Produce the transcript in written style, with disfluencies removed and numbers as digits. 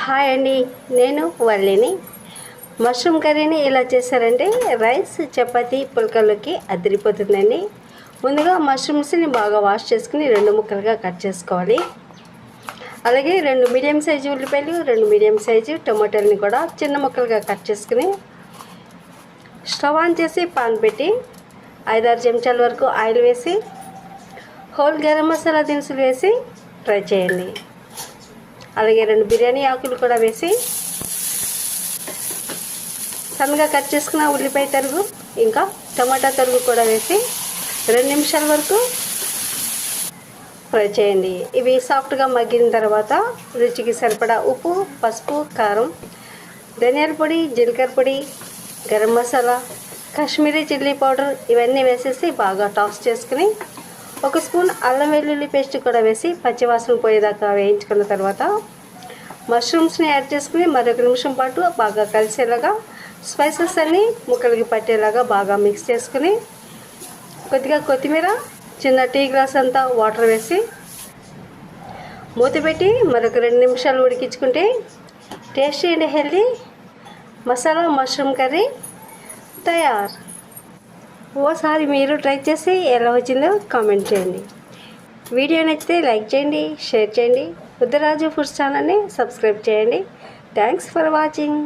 Hi అండి, నేను వల్లిని. Mushroom కర్రీని ఇలా చేశారంటే రైస్ చపాతీ పుల్కల్లోకి అదిరిపోతుందండి. ముందుగా మష్రూమ్స్ని బాగా వాష్ చేసుకుని 2 ముక్కలుగా కట్ చేసుకోవాలి. అలాగే 2 మీడియం సైజు ఉల్లిపాయలు, 2 మీడియం సైజు టమాటాలని కూడా చిన్న ముక్కలుగా కట్ చేసుకుని స్టవ్ ఆన్ చేసి పాన్ పెట్టి 5-6 చెంచాల వరకు ఆయిల్ వేసి హోల్ గరం మసాలా దినుసులు వేసి ఫ్రై చేయండి. అలాగే 2 బిర్యానీ ఆకులు కూడా వేసి సన్నగా కట్ చేసుకున్న ఉల్లిపాయ తరుగు ఇంకా టమాటా తరుగు కూడా వేసి 2 నిమిషాల వరకు ఫ్రై చేయండి. ఇవి సాఫ్ట్గా మగ్గిన తర్వాత రుచికి సరిపడా ఉప్పు, పసుపు, కారం, ధనియాల పొడి, జీలకర్ర పొడి, గరం మసాలా, కాశ్మీరీ చిల్లీ పౌడర్ ఇవన్నీ వేసేసి బాగా టాస్ చేసుకుని 1 స్పూన్ అల్లం వెల్లుల్లి పేస్ట్ కూడా వేసి పచ్చివాసన పోయేదాకా వేయించుకున్న తర్వాత మష్రూమ్స్ని యాడ్ చేసుకుని మరొక నిమిషం పాటు బాగా కలిసేలాగా స్పైసెస్ అన్నీ ముక్కలకి పట్టేలాగా బాగా మిక్స్ చేసుకుని కొద్దిగా కొత్తిమీర, చిన్న టీ గ్లాస్ అంతా వాటర్ వేసి మూత పెట్టి మరొక 2 నిమిషాలు ఉడికించుకుంటే tasty and healthy masala mushroom curry తయారు. ఓసారి మీరు ట్రై చేసి ఎలా వచ్చిందో కామెంట్ చేయండి. వీడియో నచ్చితే లైక్ చేయండి, షేర్ చేయండి. ఉద్దరాజు ఫుడ్స్ ఛానల్ని సబ్స్క్రైబ్ చేయండి. Thanks for watching.